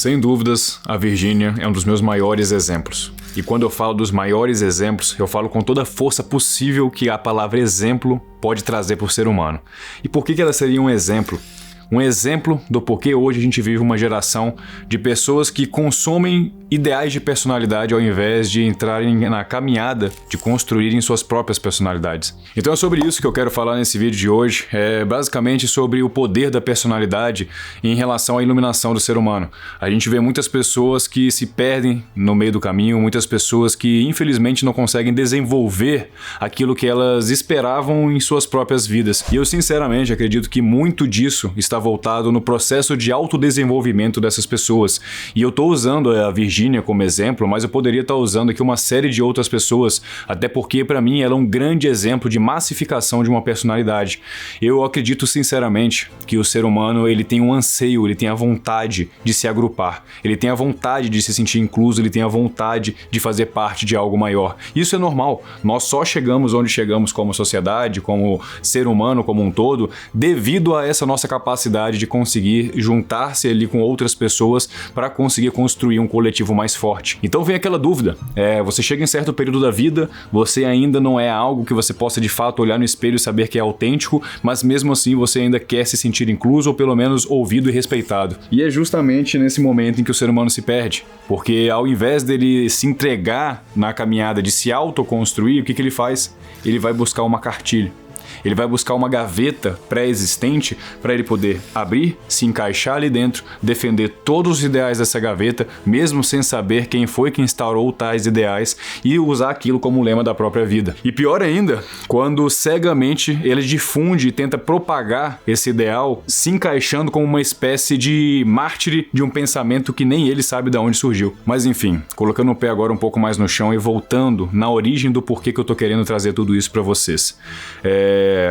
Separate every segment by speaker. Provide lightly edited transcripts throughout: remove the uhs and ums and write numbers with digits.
Speaker 1: Sem dúvidas, a Virgínia é um dos meus maiores exemplos. E quando eu falo dos maiores exemplos, eu falo com toda a força possível que a palavra exemplo pode trazer para o ser humano. E por que ela seria um exemplo? Um exemplo do porquê hoje a gente vive uma geração de pessoas que consomem ideais de personalidade ao invés de entrarem na caminhada de construírem suas próprias personalidades. Então é sobre isso que eu quero falar nesse vídeo de hoje. É basicamente sobre o poder da personalidade em relação à iluminação do ser humano. A gente vê muitas pessoas que se perdem no meio do caminho, muitas pessoas que infelizmente não conseguem desenvolver aquilo que elas esperavam em suas próprias vidas. E eu sinceramente acredito que muito disso está voltado no processo de autodesenvolvimento dessas pessoas. E eu estou usando a Virgínia como exemplo, mas eu poderia estar usando aqui uma série de outras pessoas, até porque para mim ela é um grande exemplo de massificação de uma personalidade. Eu acredito sinceramente que o ser humano ele tem um anseio, ele tem a vontade de se agrupar, ele tem a vontade de se sentir incluso, ele tem a vontade de fazer parte de algo maior. Isso é normal. Nós só chegamos onde chegamos como sociedade, como ser humano como um todo, devido a essa nossa capacidade de conseguir juntar-se ali com outras pessoas para conseguir construir um coletivo mais forte. Então vem aquela dúvida, você chega em certo período da vida, você ainda não é algo que você possa de fato olhar no espelho e saber que é autêntico, mas mesmo assim você ainda quer se sentir incluso ou pelo menos ouvido e respeitado. E é justamente nesse momento em que o ser humano se perde, porque ao invés dele se entregar na caminhada de se autoconstruir, o que ele faz? Ele vai buscar uma cartilha. Ele vai buscar uma gaveta pré-existente para ele poder abrir, se encaixar ali dentro, defender todos os ideais dessa gaveta, mesmo sem saber quem foi que instaurou tais ideais e usar aquilo como lema da própria vida. E pior ainda, quando cegamente ele difunde e tenta propagar esse ideal, se encaixando como uma espécie de mártir de um pensamento que nem ele sabe de onde surgiu. Mas enfim, colocando o pé agora um pouco mais no chão e voltando na origem do porquê que eu tô querendo trazer tudo isso para vocês.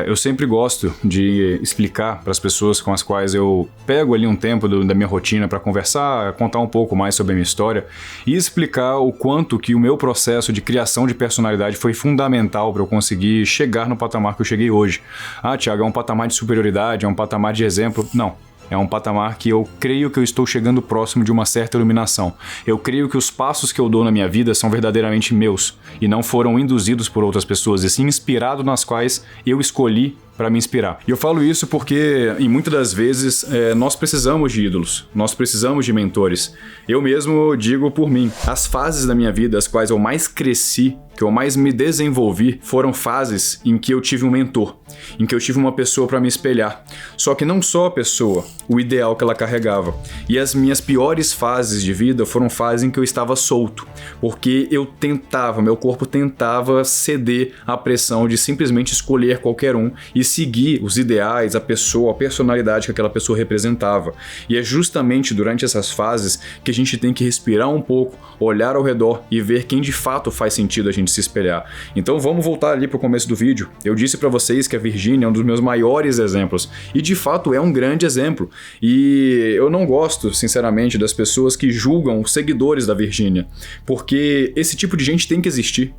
Speaker 1: Eu sempre gosto de explicar para as pessoas com as quais eu pego ali um tempo da minha rotina para conversar, contar um pouco mais sobre a minha história e explicar o quanto que o meu processo de criação de personalidade foi fundamental para eu conseguir chegar no patamar que eu cheguei hoje. Ah, Thiago, é um patamar de superioridade, é um patamar de exemplo? Não. É um patamar que eu creio que eu estou chegando próximo de uma certa iluminação. Eu creio que os passos que eu dou na minha vida são verdadeiramente meus e não foram induzidos por outras pessoas, e sim inspirados nas quais eu escolhi para me inspirar. E eu falo isso porque, em muitas das vezes, nós precisamos de ídolos, nós precisamos de mentores. Eu mesmo digo por mim, as fases da minha vida, as quais eu mais cresci, que eu mais me desenvolvi, foram fases em que eu tive um mentor, em que eu tive uma pessoa para me espelhar. Só que não só a pessoa, o ideal que ela carregava. E as minhas piores fases de vida foram fases em que eu estava solto, porque eu tentava, meu corpo tentava ceder à pressão de simplesmente escolher qualquer um e seguir os ideais, a pessoa, a personalidade que aquela pessoa representava. E é justamente durante essas fases que a gente tem que respirar um pouco, olhar ao redor e ver quem de fato faz sentido a gente se espelhar. Então vamos voltar ali para o começo do vídeo. Eu disse para vocês que a Virgínia é um dos meus maiores exemplos e de fato é um grande exemplo. E eu não gosto, sinceramente, das pessoas que julgam os seguidores da Virgínia, porque esse tipo de gente tem que existir.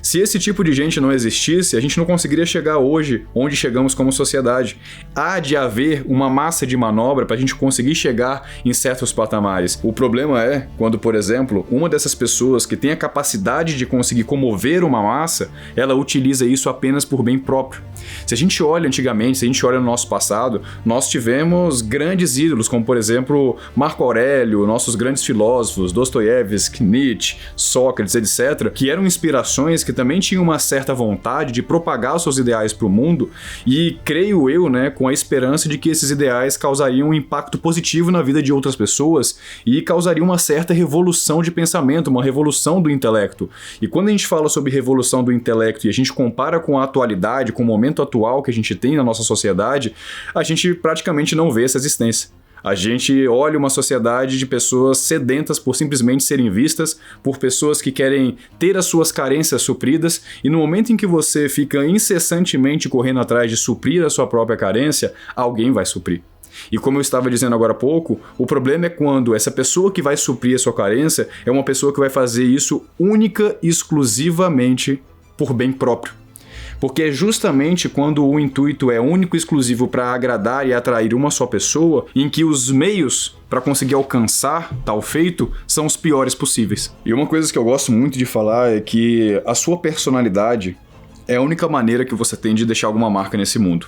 Speaker 1: Se esse tipo de gente não existisse, a gente não conseguiria chegar hoje onde chegamos como sociedade. Há de haver uma massa de manobra para a gente conseguir chegar em certos patamares. O problema é quando, por exemplo, uma dessas pessoas que tem a capacidade de conseguir comover uma massa, ela utiliza isso apenas por bem próprio. Se a gente olha antigamente, se a gente olha no nosso passado, nós tivemos grandes ídolos, como por exemplo Marco Aurélio, nossos grandes filósofos, Dostoiévski, Nietzsche, Sócrates, etc., que eram inspirações que também tinham uma certa vontade de propagar os seus ideais para o mundo e, creio eu, com a esperança de que esses ideais causariam um impacto positivo na vida de outras pessoas e causariam uma certa revolução de pensamento, uma revolução do intelecto. E quando a gente fala sobre revolução do intelecto e a gente compara com a atualidade, com o momento atual que a gente tem na nossa sociedade, a gente praticamente não vê essa existência. A gente olha uma sociedade de pessoas sedentas por simplesmente serem vistas, por pessoas que querem ter as suas carências supridas, e no momento em que você fica incessantemente correndo atrás de suprir a sua própria carência, alguém vai suprir. E como eu estava dizendo agora há pouco, o problema é quando essa pessoa que vai suprir a sua carência é uma pessoa que vai fazer isso única e exclusivamente por bem próprio. Porque é justamente quando o intuito é único e exclusivo para agradar e atrair uma só pessoa, em que os meios para conseguir alcançar tal feito são os piores possíveis. E uma coisa que eu gosto muito de falar é que a sua personalidade é a única maneira que você tem de deixar alguma marca nesse mundo.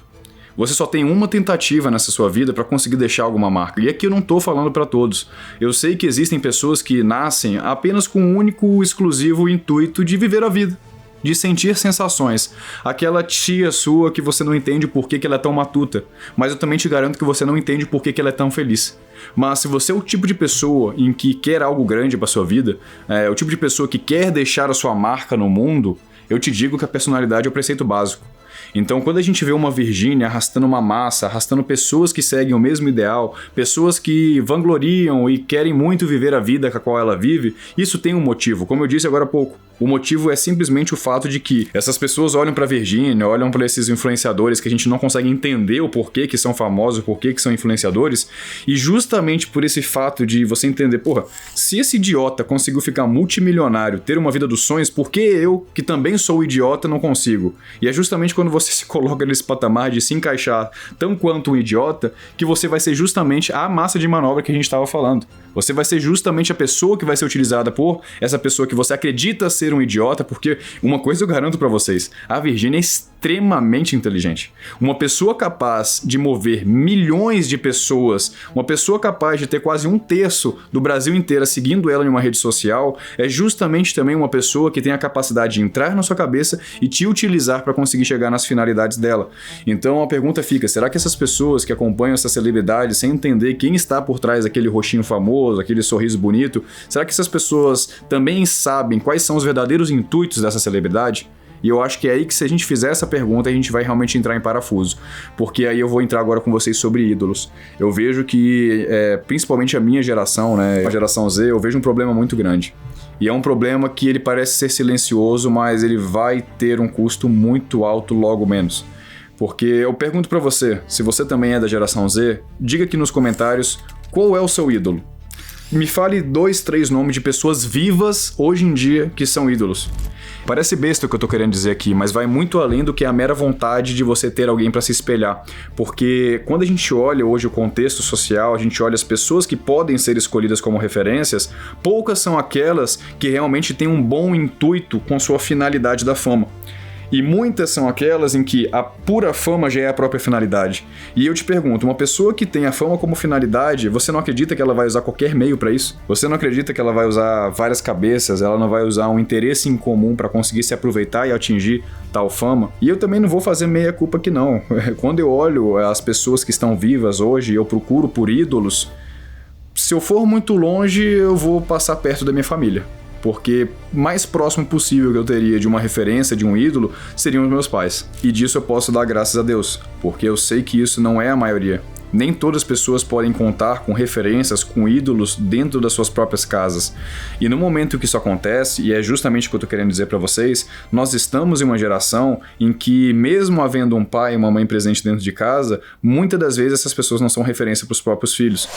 Speaker 1: Você só tem uma tentativa nessa sua vida para conseguir deixar alguma marca. E aqui eu não tô falando para todos. Eu sei que existem pessoas que nascem apenas com o único exclusivo intuito de viver a vida, de sentir sensações. Aquela tia sua que você não entende por que ela é tão matuta, mas eu também te garanto que você não entende por que ela é tão feliz. Mas se você é o tipo de pessoa em que quer algo grande para sua vida, é o tipo de pessoa que quer deixar a sua marca no mundo, eu te digo que a personalidade é o preceito básico. Então, quando a gente vê uma Virgínia arrastando uma massa, arrastando pessoas que seguem o mesmo ideal, pessoas que vangloriam e querem muito viver a vida com a qual ela vive, isso tem um motivo, como eu disse agora há pouco. O motivo é simplesmente o fato de que essas pessoas olham para Virgínia, olham para esses influenciadores que a gente não consegue entender o porquê que são famosos, o porquê que são influenciadores, e justamente por esse fato de você entender, porra, se esse idiota conseguiu ficar multimilionário, ter uma vida dos sonhos, por que eu, que também sou idiota, não consigo? E é justamente quando você se coloca nesse patamar de se encaixar tão quanto um idiota, que você vai ser justamente a massa de manobra que a gente estava falando. Você vai ser justamente a pessoa que vai ser utilizada por essa pessoa que você acredita ser um idiota, porque uma coisa eu garanto pra vocês, a Virgínia é extremamente inteligente. Uma pessoa capaz de mover milhões de pessoas, uma pessoa capaz de ter quase 1/3 do Brasil inteiro seguindo ela em uma rede social, é justamente também uma pessoa que tem a capacidade de entrar na sua cabeça e te utilizar para conseguir chegar nas finalidades dela. Então a pergunta fica, será que essas pessoas que acompanham essa celebridade sem entender quem está por trás daquele rostinho famoso, aquele sorriso bonito, será que essas pessoas também sabem quais são os verdadeiros intuitos dessa celebridade? E eu acho que é aí que, se a gente fizer essa pergunta, a gente vai realmente entrar em parafuso. Porque aí eu vou entrar agora com vocês sobre ídolos. Eu vejo que, principalmente a minha geração, né, a geração Z, eu vejo um problema muito grande. E é um problema que ele parece ser silencioso, mas ele vai ter um custo muito alto logo menos. Porque eu pergunto pra você, se você também é da geração Z, diga aqui nos comentários qual é o seu ídolo. Me fale 2, 3 nomes de pessoas vivas hoje em dia que são ídolos. Parece besta o que eu tô querendo dizer aqui, mas vai muito além do que a mera vontade de você ter alguém para se espelhar. Porque quando a gente olha hoje o contexto social, a gente olha as pessoas que podem ser escolhidas como referências, poucas são aquelas que realmente têm um bom intuito com sua finalidade da fama. E muitas são aquelas em que a pura fama já é a própria finalidade. E eu te pergunto, uma pessoa que tem a fama como finalidade, você não acredita que ela vai usar qualquer meio para isso? Você não acredita que ela vai usar várias cabeças, ela não vai usar um interesse em comum para conseguir se aproveitar e atingir tal fama? E eu também não vou fazer meia culpa aqui não. Quando eu olho as pessoas que estão vivas hoje, eu procuro por ídolos, se eu for muito longe, eu vou passar perto da minha família. Porque mais próximo possível que eu teria de uma referência, de um ídolo, seriam os meus pais. E disso eu posso dar graças a Deus, porque eu sei que isso não é a maioria. Nem todas as pessoas podem contar com referências, com ídolos dentro das suas próprias casas. E no momento que isso acontece, e é justamente o que eu estou querendo dizer para vocês, nós estamos em uma geração em que, mesmo havendo um pai e uma mãe presente dentro de casa, muitas das vezes essas pessoas não são referência para os próprios filhos.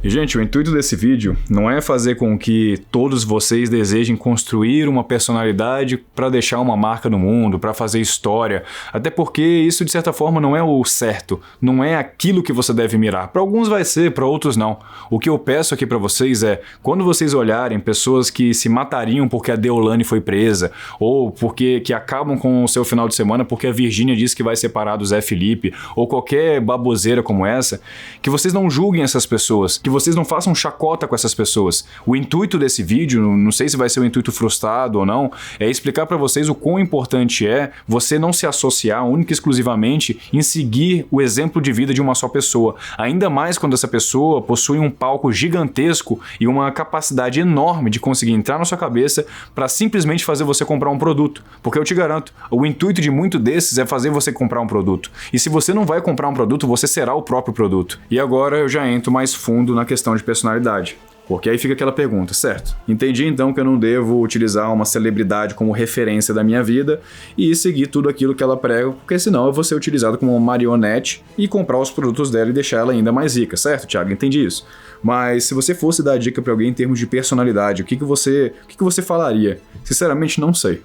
Speaker 1: E, gente, o intuito desse vídeo não é fazer com que todos vocês desejem construir uma personalidade para deixar uma marca no mundo, para fazer história, até porque isso, de certa forma, não é o certo, não é aquilo que você deve mirar. Para alguns vai ser, para outros não. O que eu peço aqui para vocês é, quando vocês olharem pessoas que se matariam porque a Deolane foi presa, ou porque que acabam com o seu final de semana porque a Virgínia disse que vai separar do Zé Felipe, ou qualquer baboseira como essa, que vocês não julguem essas pessoas, que vocês não façam chacota com essas pessoas. O intuito desse vídeo, não sei se vai ser um intuito frustrado ou não, é explicar para vocês o quão importante é você não se associar única e exclusivamente em seguir o exemplo de vida de uma só pessoa. Ainda mais quando essa pessoa possui um palco gigantesco e uma capacidade enorme de conseguir entrar na sua cabeça para simplesmente fazer você comprar um produto. Porque eu te garanto, o intuito de muito desses é fazer você comprar um produto. E se você não vai comprar um produto, você será o próprio produto. E agora eu já entro mais fundo na questão de personalidade. Porque aí fica aquela pergunta, certo? Entendi então que eu não devo utilizar uma celebridade como referência da minha vida e seguir tudo aquilo que ela prega, porque senão eu vou ser utilizado como uma marionete e comprar os produtos dela e deixar ela ainda mais rica, certo, Thiago? Entendi isso. Mas se você fosse dar dica pra alguém em termos de personalidade, o que você falaria? Sinceramente, não sei.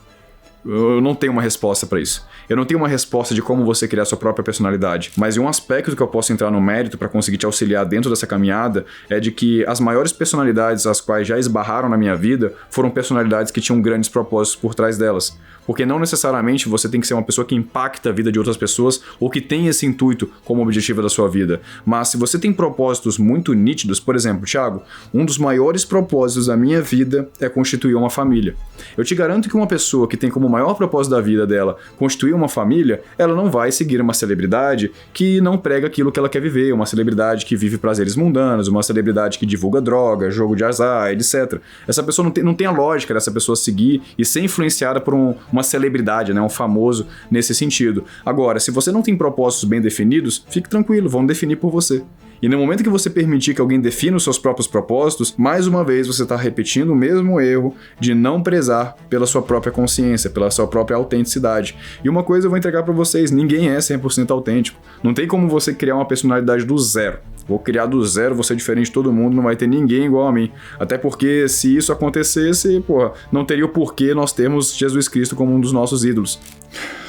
Speaker 1: Eu não tenho uma resposta para isso. Eu não tenho uma resposta de como você criar sua própria personalidade. Mas um aspecto que eu posso entrar no mérito para conseguir te auxiliar dentro dessa caminhada é de que as maiores personalidades as quais já esbarraram na minha vida foram personalidades que tinham grandes propósitos por trás delas. Porque não necessariamente você tem que ser uma pessoa que impacta a vida de outras pessoas ou que tem esse intuito como objetivo da sua vida. Mas se você tem propósitos muito nítidos, por exemplo, Thiago, um dos maiores propósitos da minha vida é constituir uma família. Eu te garanto que uma pessoa que tem como maior propósito da vida dela constituir uma família, ela não vai seguir uma celebridade que não prega aquilo que ela quer viver, uma celebridade que vive prazeres mundanos, uma celebridade que divulga droga, jogo de azar, etc. Essa pessoa não tem a lógica dessa pessoa seguir e ser influenciada por uma celebridade, né, um famoso nesse sentido. Agora, se você não tem propósitos bem definidos, fique tranquilo, vão definir por você. E no momento que você permitir que alguém defina os seus próprios propósitos, mais uma vez você está repetindo o mesmo erro de não prezar pela sua própria consciência, pela sua própria autenticidade. E uma coisa eu vou entregar para vocês, ninguém é 100% autêntico. Não tem como você criar uma personalidade do zero. Vou criar do zero, vou ser diferente de todo mundo, não vai ter ninguém igual a mim. Até porque se isso acontecesse, não teria o porquê nós termos Jesus Cristo como um dos nossos ídolos.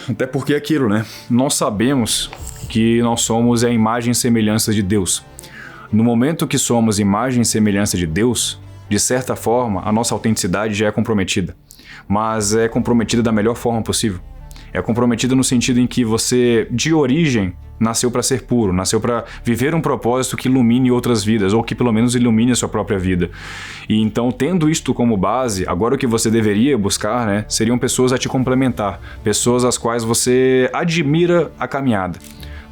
Speaker 1: Até porque é aquilo, né? Nós sabemos que nós somos a imagem e semelhança de Deus. No momento que somos imagem e semelhança de Deus, de certa forma, a nossa autenticidade já é comprometida. Mas é comprometida da melhor forma possível. É comprometida no sentido em que você, de origem, nasceu para ser puro, nasceu para viver um propósito que ilumine outras vidas, ou que pelo menos ilumine a sua própria vida. E então, tendo isto como base, agora o que você deveria buscar, né, seriam pessoas a te complementar, pessoas às quais você admira a caminhada.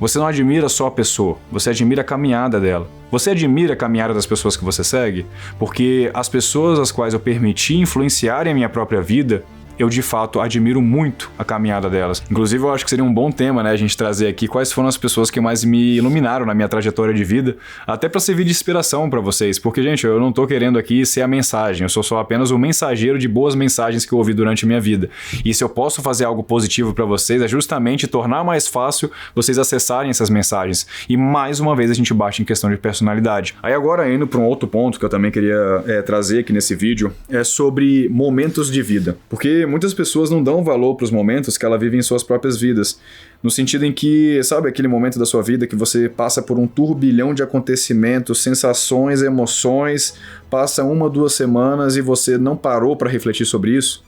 Speaker 1: Você não admira só a pessoa, você admira a caminhada dela. Você admira a caminhada das pessoas que você segue? Porque as pessoas às quais eu permiti influenciarem a minha própria vida, eu de fato admiro muito a caminhada delas. Inclusive eu acho que seria um bom tema, né, a gente trazer aqui quais foram as pessoas que mais me iluminaram na minha trajetória de vida, até para servir de inspiração para vocês, porque gente, eu não tô querendo aqui ser a mensagem, eu sou só apenas um mensageiro de boas mensagens que eu ouvi durante a minha vida. E se eu posso fazer algo positivo para vocês, é justamente tornar mais fácil vocês acessarem essas mensagens. E mais uma vez a gente bate em questão de personalidade. Aí agora indo para um outro ponto que eu também queria trazer aqui nesse vídeo, é sobre momentos de vida. Porque muitas pessoas não dão valor para os momentos que ela vive em suas próprias vidas. No sentido em que, sabe aquele momento da sua vida que você passa por um turbilhão de acontecimentos, sensações, emoções, passa 1 ou 2 semanas e você não parou para refletir sobre isso?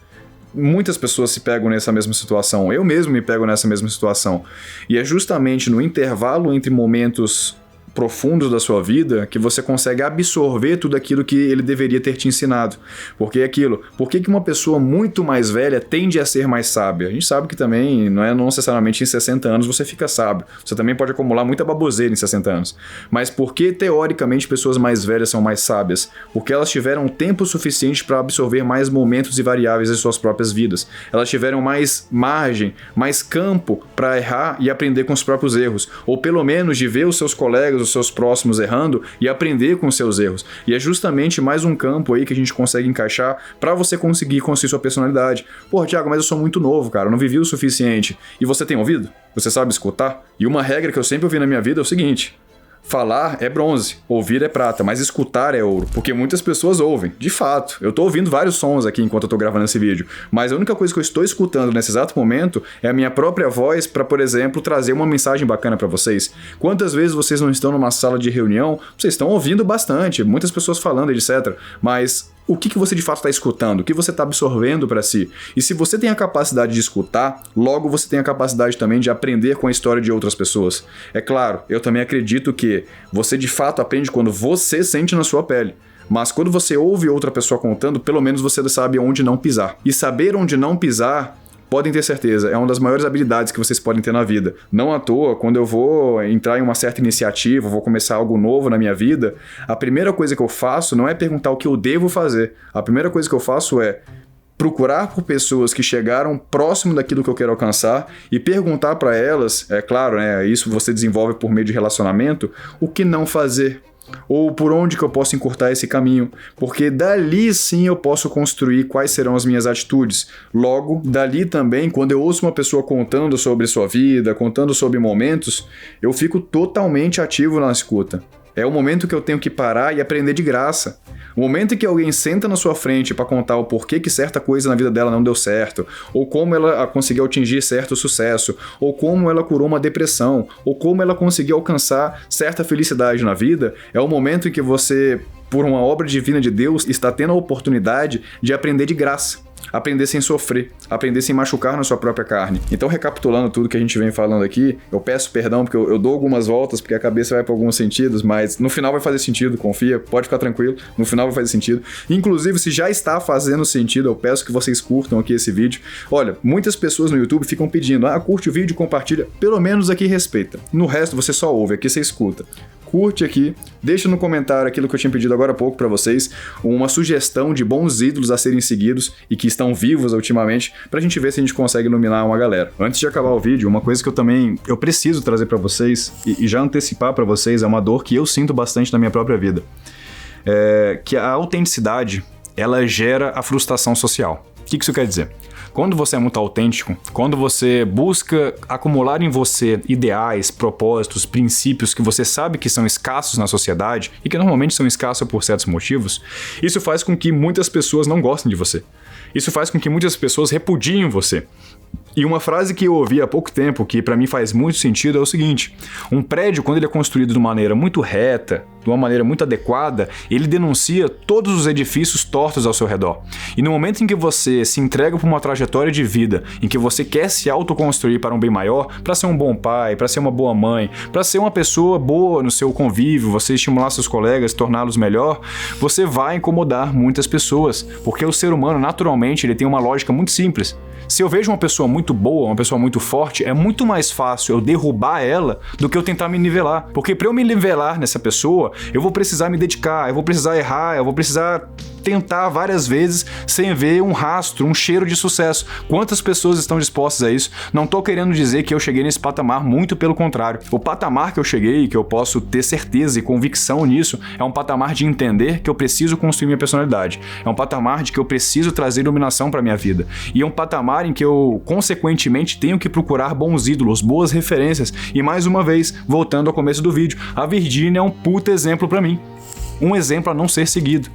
Speaker 1: Muitas pessoas se pegam nessa mesma situação. Eu mesmo me pego nessa mesma situação. E é justamente no intervalo entre momentos profundos da sua vida que você consegue absorver tudo aquilo que ele deveria ter te ensinado. Porque é aquilo, por que uma pessoa muito mais velha tende a ser mais sábia? A gente sabe que também não necessariamente em 60 anos você fica sábio. Você também pode acumular muita baboseira em 60 anos. Mas por que teoricamente pessoas mais velhas são mais sábias? Porque elas tiveram tempo suficiente para absorver mais momentos e variáveis em suas próprias vidas. Elas tiveram mais margem, mais campo para errar e aprender com os próprios erros. Ou pelo menos de ver os seus colegas, os seus próximos errando e aprender com os seus erros. E é justamente mais um campo aí que a gente consegue encaixar para você conseguir construir sua personalidade. Pô, Thiago, mas eu sou muito novo, cara, eu não vivi o suficiente. E você tem ouvido? Você sabe escutar? E uma regra que eu sempre ouvi na minha vida é o seguinte: falar é bronze, ouvir é prata, mas escutar é ouro, porque muitas pessoas ouvem. De fato, eu tô ouvindo vários sons aqui enquanto eu tô gravando esse vídeo, mas a única coisa que eu estou escutando nesse exato momento é a minha própria voz para, por exemplo, trazer uma mensagem bacana para vocês. Quantas vezes vocês não estão numa sala de reunião, vocês estão ouvindo bastante, muitas pessoas falando, etc., mas o que você de fato está escutando? O que você está absorvendo para si? E se você tem a capacidade de escutar, logo você tem a capacidade também de aprender com a história de outras pessoas. É claro, eu também acredito que você de fato aprende quando você sente na sua pele. Mas quando você ouve outra pessoa contando, pelo menos você sabe onde não pisar. E saber onde não pisar, podem ter certeza, é uma das maiores habilidades que vocês podem ter na vida. Não à toa, quando eu vou entrar em uma certa iniciativa, vou começar algo novo na minha vida, a primeira coisa que eu faço não é perguntar o que eu devo fazer. A primeira coisa que eu faço é procurar por pessoas que chegaram próximo daquilo que eu quero alcançar e perguntar para elas, é claro, né, isso você desenvolve por meio de relacionamento, o que não fazer. Ou por onde que eu posso encurtar esse caminho, porque dali sim eu posso construir quais serão as minhas atitudes. Logo, dali também, quando eu ouço uma pessoa contando sobre sua vida, contando sobre momentos, eu fico totalmente ativo na escuta. É o momento que eu tenho que parar e aprender de graça. O momento em que alguém senta na sua frente para contar o porquê que certa coisa na vida dela não deu certo, ou como ela conseguiu atingir certo sucesso, ou como ela curou uma depressão, ou como ela conseguiu alcançar certa felicidade na vida, é o momento em que você, por uma obra divina de Deus, está tendo a oportunidade de aprender de graça. Aprender sem sofrer, aprender sem machucar na sua própria carne. Então, recapitulando tudo que a gente vem falando aqui, eu peço perdão porque eu dou algumas voltas, porque a cabeça vai para alguns sentidos, mas no final vai fazer sentido, confia, pode ficar tranquilo, no final vai fazer sentido. Inclusive, se já está fazendo sentido, eu peço que vocês curtam aqui esse vídeo. Olha, muitas pessoas no YouTube ficam pedindo, curte o vídeo, compartilha, pelo menos aqui respeita. No resto você só ouve, aqui você escuta. Curte aqui, deixa no comentário aquilo que eu tinha pedido agora há pouco para vocês, uma sugestão de bons ídolos a serem seguidos e que estão vivos ultimamente, pra gente ver se a gente consegue iluminar uma galera. Antes de acabar o vídeo, uma coisa que eu preciso trazer para vocês e já antecipar para vocês, é uma dor que eu sinto bastante na minha própria vida, que a autenticidade, ela gera a frustração social. O que isso quer dizer? Quando você é muito autêntico, quando você busca acumular em você ideais, propósitos, princípios que você sabe que são escassos na sociedade e que normalmente são escassos por certos motivos, isso faz com que muitas pessoas não gostem de você. Isso faz com que muitas pessoas repudiem você. E uma frase que eu ouvi há pouco tempo, que pra mim faz muito sentido, é o seguinte: um prédio, quando ele é construído de uma maneira muito reta, de uma maneira muito adequada, ele denuncia todos os edifícios tortos ao seu redor. E no momento em que você se entrega para uma trajetória de vida, em que você quer se autoconstruir para um bem maior, para ser um bom pai, para ser uma boa mãe, para ser uma pessoa boa no seu convívio, você estimular seus colegas, torná-los melhor, você vai incomodar muitas pessoas, porque o ser humano, naturalmente, ele tem uma lógica muito simples. Se eu vejo uma pessoa muito boa, uma pessoa muito forte, é muito mais fácil eu derrubar ela do que eu tentar me nivelar. Porque para eu me nivelar nessa pessoa, eu vou precisar me dedicar, eu vou precisar errar, eu vou precisar tentar várias vezes sem ver um rastro, um cheiro de sucesso. Quantas pessoas estão dispostas a isso? Não tô querendo dizer que eu cheguei nesse patamar, muito pelo contrário. O patamar que eu cheguei, que eu posso ter certeza e convicção nisso, é um patamar de entender que eu preciso construir minha personalidade. É um patamar de que eu preciso trazer iluminação para minha vida. E é um patamar em que eu, consequentemente, tenho que procurar bons ídolos, boas referências. E mais uma vez, voltando ao começo do vídeo, a Virgínia é um puta exemplo para mim. Um exemplo a não ser seguido.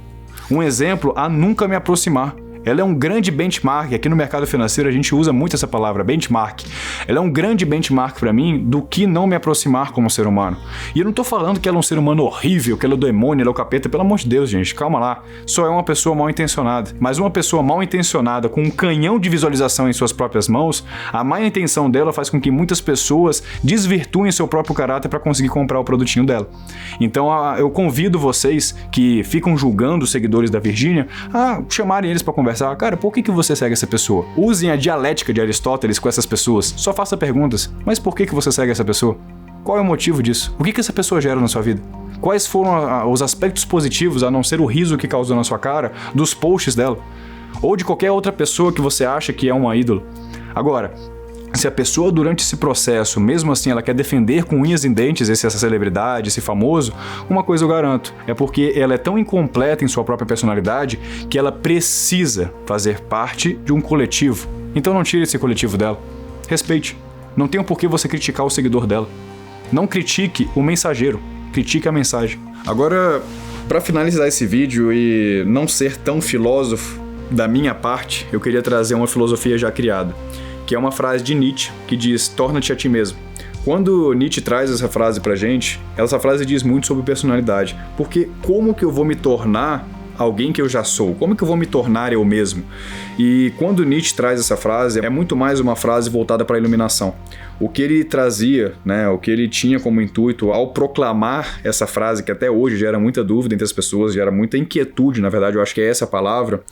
Speaker 1: Um exemplo a nunca me aproximar. Ela é um grande benchmark, aqui no mercado financeiro a gente usa muito essa palavra, benchmark. Ela é um grande benchmark para mim do que não me aproximar como ser humano. E eu não tô falando que ela é um ser humano horrível, que ela é o demônio, ela é o capeta, pelo amor de Deus, gente, calma lá. Só é uma pessoa mal intencionada. Mas uma pessoa mal intencionada com um canhão de visualização em suas próprias mãos, a má intenção dela faz com que muitas pessoas desvirtuem seu próprio caráter para conseguir comprar o produtinho dela. Então eu convido vocês que ficam julgando os seguidores da Virgínia a chamarem eles para conversar. Cara, por que você segue essa pessoa? Usem a dialética de Aristóteles com essas pessoas. Só faça perguntas. Mas por que você segue essa pessoa? Qual é o motivo disso? O que essa pessoa gera na sua vida? Quais foram os aspectos positivos, a não ser o riso que causou na sua cara, dos posts dela? Ou de qualquer outra pessoa que você acha que é uma ídolo? Agora, se a pessoa durante esse processo, mesmo assim, ela quer defender com unhas e dentes essa celebridade, esse famoso, uma coisa eu garanto, é porque ela é tão incompleta em sua própria personalidade que ela precisa fazer parte de um coletivo. Então não tire esse coletivo dela. Respeite. Não tem por que você criticar o seguidor dela. Não critique o mensageiro, critique a mensagem. Agora, para finalizar esse vídeo e não ser tão filósofo da minha parte, eu queria trazer uma filosofia já criada, que é uma frase de Nietzsche, que diz: torna-te a ti mesmo. Quando Nietzsche traz essa frase pra gente, essa frase diz muito sobre personalidade. Porque como que eu vou me tornar alguém que eu já sou? Como que eu vou me tornar eu mesmo? E quando Nietzsche traz essa frase, é muito mais uma frase voltada para a iluminação. O que ele trazia, o que ele tinha como intuito ao proclamar essa frase, que até hoje gera muita dúvida entre as pessoas, gera muita inquietude, na verdade, eu acho que é essa a palavra.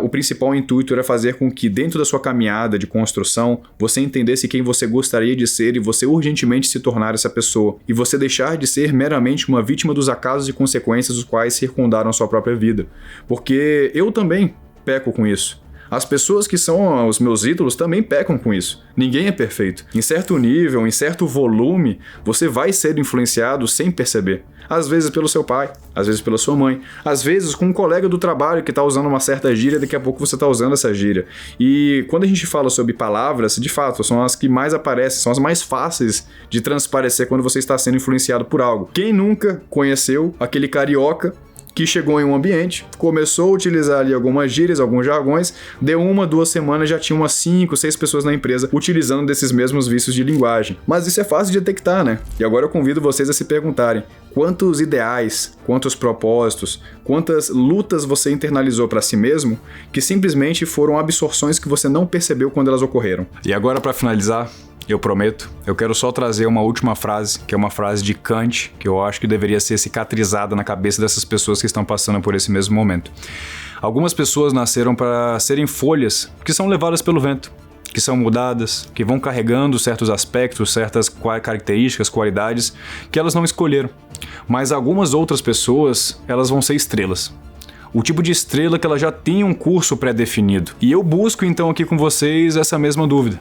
Speaker 1: O principal intuito era fazer com que dentro da sua caminhada de construção você entendesse quem você gostaria de ser e você urgentemente se tornar essa pessoa, e você deixar de ser meramente uma vítima dos acasos e consequências dos quais circundaram a sua própria vida. Porque eu também peco com isso. As pessoas que são os meus ídolos também pecam com isso. Ninguém é perfeito. Em certo nível, em certo volume, você vai ser influenciado sem perceber. Às vezes pelo seu pai, às vezes pela sua mãe, às vezes com um colega do trabalho que está usando uma certa gíria, daqui a pouco você está usando essa gíria. E quando a gente fala sobre palavras, de fato, são as que mais aparecem, são as mais fáceis de transparecer quando você está sendo influenciado por algo. Quem nunca conheceu aquele carioca
Speaker 2: que chegou em um ambiente, começou a utilizar ali algumas gírias, alguns jargões, deu 1, 2 semanas, já tinha umas 5, 6 pessoas na empresa utilizando desses mesmos vícios de linguagem. Mas isso é fácil de detectar, né? E agora eu convido vocês a se perguntarem: quantos ideais, quantos propósitos, quantas lutas você internalizou para si mesmo que simplesmente foram absorções que você não percebeu quando elas ocorreram?
Speaker 1: E agora, para finalizar, eu prometo, eu quero só trazer uma última frase, que é uma frase de Kant, que eu acho que deveria ser cicatrizada na cabeça dessas pessoas que estão passando por esse mesmo momento. Algumas pessoas nasceram para serem folhas que são levadas pelo vento, que são mudadas, que vão carregando certos aspectos, certas características, qualidades que elas não escolheram. Mas algumas outras pessoas, elas vão ser estrelas. O tipo de estrela que ela já tem um curso pré-definido. E eu busco então aqui com vocês essa mesma dúvida.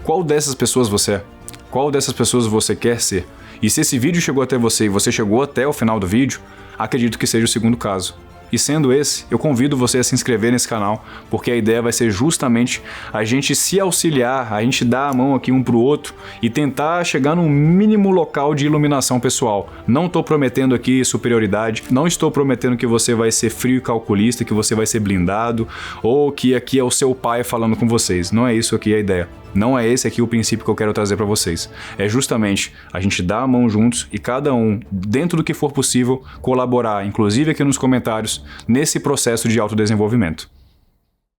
Speaker 1: Qual dessas pessoas você é? Qual dessas pessoas você quer ser? E se esse vídeo chegou até você e você chegou até o final do vídeo, acredito que seja o segundo caso. E sendo esse, eu convido você a se inscrever nesse canal, porque a ideia vai ser justamente a gente se auxiliar, a gente dar a mão aqui um pro outro e tentar chegar num mínimo local de iluminação pessoal. Não estou prometendo aqui superioridade, não estou prometendo que você vai ser frio e calculista, que você vai ser blindado, ou que aqui é o seu pai falando com vocês. Não é isso aqui a ideia. Não é esse aqui o princípio que eu quero trazer para vocês. É justamente a gente dar a mão juntos e cada um, dentro do que for possível, colaborar, inclusive aqui nos comentários, nesse processo de autodesenvolvimento.